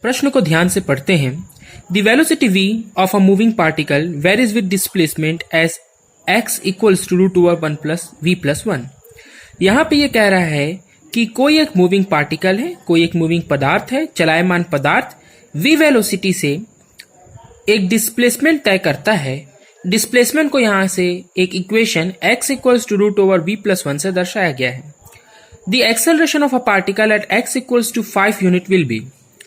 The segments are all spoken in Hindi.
प्रश्न को ध्यान से पढ़ते हैं। The velocity v of a moving particle varies with displacement as x equals to √1 plus v plus 1। यहाँ पे ये कह रहा है कि कोई एक मूविंग पार्टिकल है, कोई एक मूविंग पदार्थ है, चलायमान पदार्थ v वेलोसिटी से एक डिस्प्लेसमेंट तय करता है। डिस्प्लेसमेंट को यहाँ से एक equation x equals to √v plus 1 से दर्शाया गया है। The acceleration of a particle at x equals to 5 unit will be.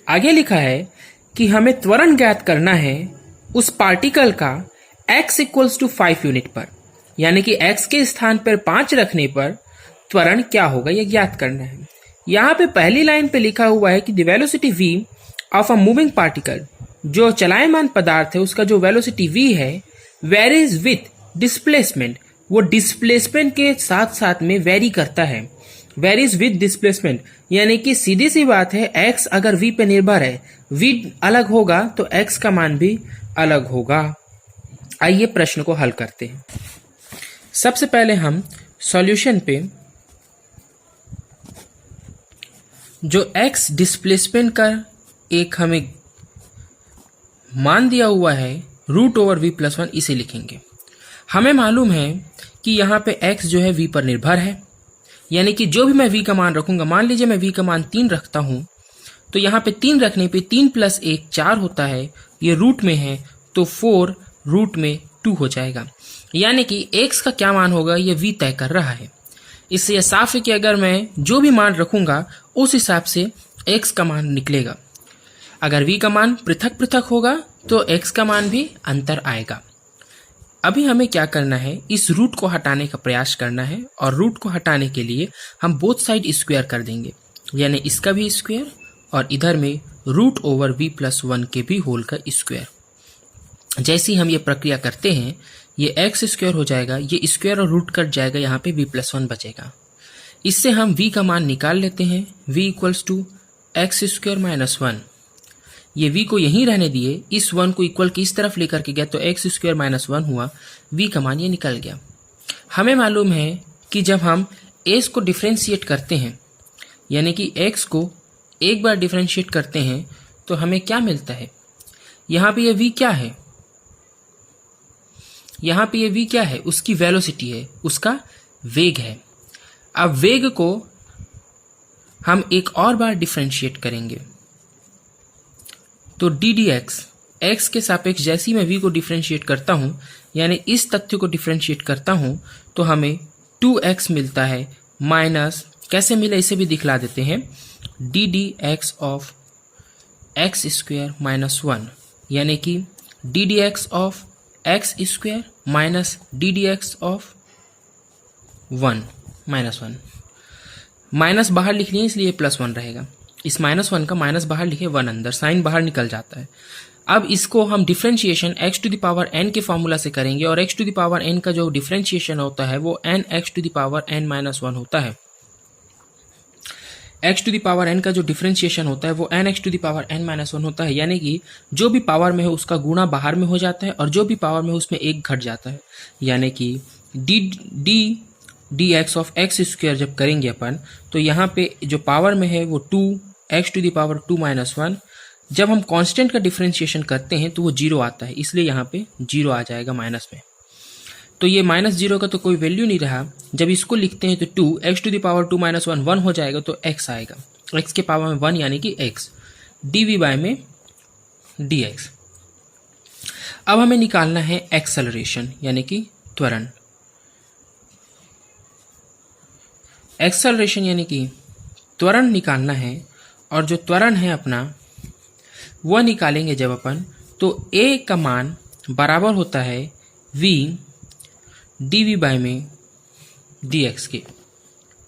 आगे लिखा है कि हमें त्वरण ज्ञात करना है उस पार्टिकल का x इक्वल्स टू 5 यूनिट पर, यानी कि x के स्थान पर 5 रखने पर त्वरण क्या होगा यह ज्ञात करना है। यहाँ पे पहली लाइन पे लिखा हुआ है कि the velocity v of a moving particle, जो चलायमान पदार्थ है उसका जो वेलोसिटी v है, वेरीज विथ डिस्प्लेसमेंट, वो डिस्प्लेसमेंट के साथ साथ में वेरी करता है। वेरीज विथ डिस्प्लेसमेंट यानी कि सीधी सी बात है, x अगर v पे निर्भर है, v अलग होगा तो x का मान भी अलग होगा। आइए प्रश्न को हल करते हैं। सबसे पहले हम सॉल्यूशन पे जो x डिस्प्लेसमेंट का एक हमें मान दिया हुआ है √v प्लस 1, इसे लिखेंगे। हमें मालूम है कि यहाँ पे x जो है v पर निर्भर है, यानी कि जो भी मैं v का मान रखूंगा, मान लीजिए मैं v का मान 3 रखता हूं, तो यहाँ पे 3 रखने पे 3 प्लस 1 4 होता है, ये रूट में है तो 4 रूट में 2 हो जाएगा। यानी कि x का क्या मान होगा ये v तय कर रहा है। इससे यह साफ है कि अगर मैं जो भी मान रखूंगा उस हिसाब से x का मान निकलेगा। अगर v का मान पृथक पृथक होगा तो x का मान भी अंतर आएगा। अभी हमें क्या करना है, इस रूट को हटाने का प्रयास करना है, और रूट को हटाने के लिए हम बोथ साइड स्क्वायर कर देंगे, यानी इसका भी स्क्वायर और इधर में √v प्लस 1 के भी होल का स्क्वायर। जैसे ही हम ये प्रक्रिया करते हैं ये x स्क्वायर हो जाएगा, ये स्क्वायर और रूट कट जाएगा, यहाँ पे v प्लस 1 बचेगा। इससे हम v का मान निकाल लेते हैं, v equals to x square minus 1। ये v को यहीं रहने दिए, इस 1 को इक्वल की इस तरफ लेकर के गया तो x स्क्वायर माइनस 1 हुआ, v का मान ये निकल गया। हमें मालूम है कि जब हम s को डिफ्रेंशिएट करते हैं, यानी कि x को एक बार डिफ्रेंशिएट करते हैं तो हमें क्या मिलता है। यहाँ पे ये v क्या है, यहाँ पे ये v क्या है, उसकी वेलोसिटी है, उसका वेग है। अब वेग को हम एक और बार डिफ्रेंशिएट करेंगे तो ddx, x के सापेक्ष जैसे ही मैं v को डिफ्रेंशिएट करता हूं, यानी इस तथ्य को डिफ्रेंशिएट करता हूं, तो हमें 2x मिलता है माइनस, कैसे मिला इसे भी दिखला देते हैं, ddx of x square minus 1, यानी कि ddx of x square minus ddx of 1 minus 1। Minus बाहर लिख लिए इसलिए प्लस 1 रहेगा, इस माइनस 1 का माइनस बाहर लिखे 1 अंदर, साइन बाहर निकल जाता है। अब इसको हम differentiation x to the power n के फॉर्मूला से करेंगे, और x to the power n का जो डिफ्रेंशिएशन होता है वो n x to the power n minus 1 होता है। x to the power n का जो डिफ्रेंशिएशन होता है वो n x to the power n minus 1 होता है, यानी कि जो भी पावर में है उसका गुणा बाहर में हो जाता है और जो भी पावर में है उसमें 1 घट जाता है, यानी कि dx ऑफ x स्क्वायर जब करेंगे अपन तो यहाँ पे जो पावर में है वो 2x to the power 2 minus 1। जब हम कांस्टेंट का डिफरेंशिएशन करते हैं तो वो 0 आता है, इसलिए यहाँ पे 0 आ जाएगा माइनस में। तो ये माइनस 0 का तो कोई वैल्यू नहीं रहा। जब इसको लिखते हैं तो 2x to the power 2 minus 1 1 हो जाएगा, तो x आएगा, x के पावर में 1 यानी कि x, dv बाय में dx। अब हमें निकालना है एक्सेलरेशन यानी कि त्वरण। एक्सेलरेशन यानी कि त्वरण निकालना है, और जो त्वरण है अपना वह निकालेंगे जब अपन, तो a का मान बराबर होता है v dv बाय में dx के,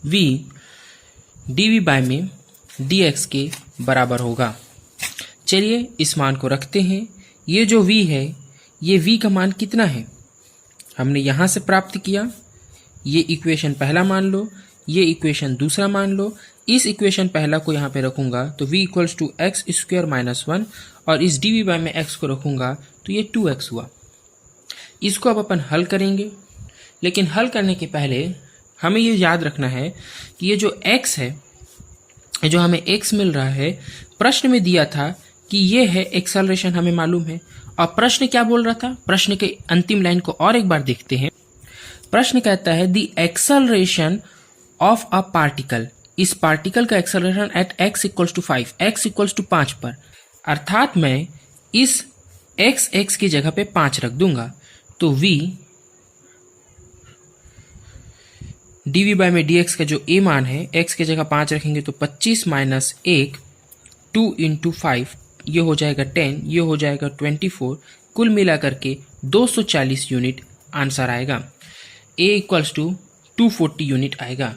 v dv बाय में dx के बराबर होगा। चलिए इस मान को रखते हैं। ये जो v है, ये v का मान कितना है हमने यहाँ से प्राप्त किया। ये इक्वेशन पहला मान लो, ये इक्वेशन दूसरा मान लो। इस इक्वेशन पहला को यहाँ पे रखूंगा तो v equals to x square minus 1, और इस डी वी बाय में x को रखूंगा तो ये 2x हुआ। इसको अब अपन हल करेंगे, लेकिन हल करने के पहले हमें ये याद रखना है कि ये जो x है, जो हमें x मिल रहा है, प्रश्न में दिया था कि ये है एक्सेलरेशन, हमें मालूम है। और प्रश्न क्या बोल रहा था, प्रश्न के अंतिम लाइन को और एक बार देखते हैं। प्रश्न कहता है the acceleration of a particle, इस पार्टिकल का acceleration at x equals to 5, x equals to 5 पर, अर्थात मैं इस x की जगह पे 5 रख दूंगा तो v dv बाय में dx का जो a मान है, x की जगह 5 रखेंगे तो 25 माइनस 1, 2 इंटू 5, ये हो जाएगा 10, ये हो जाएगा 24, कुल मिला करके 240 यूनिट आंसर आएगा। a इक्वल्स टू 240 यूनिट आएगा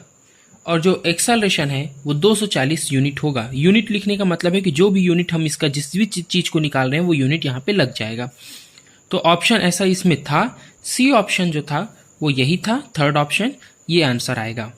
और जो एक्सेलरेशन है वो 240 यूनिट होगा। यूनिट लिखने का मतलब है कि जो भी यूनिट हम इसका जिस भी चीज को निकाल रहे हैं वो यूनिट यहाँ पे लग जाएगा। तो ऑप्शन ऐसा इसमें था, सी ऑप्शन जो था वो यही था, थर्ड ऑप्शन, ये आंसर आएगा।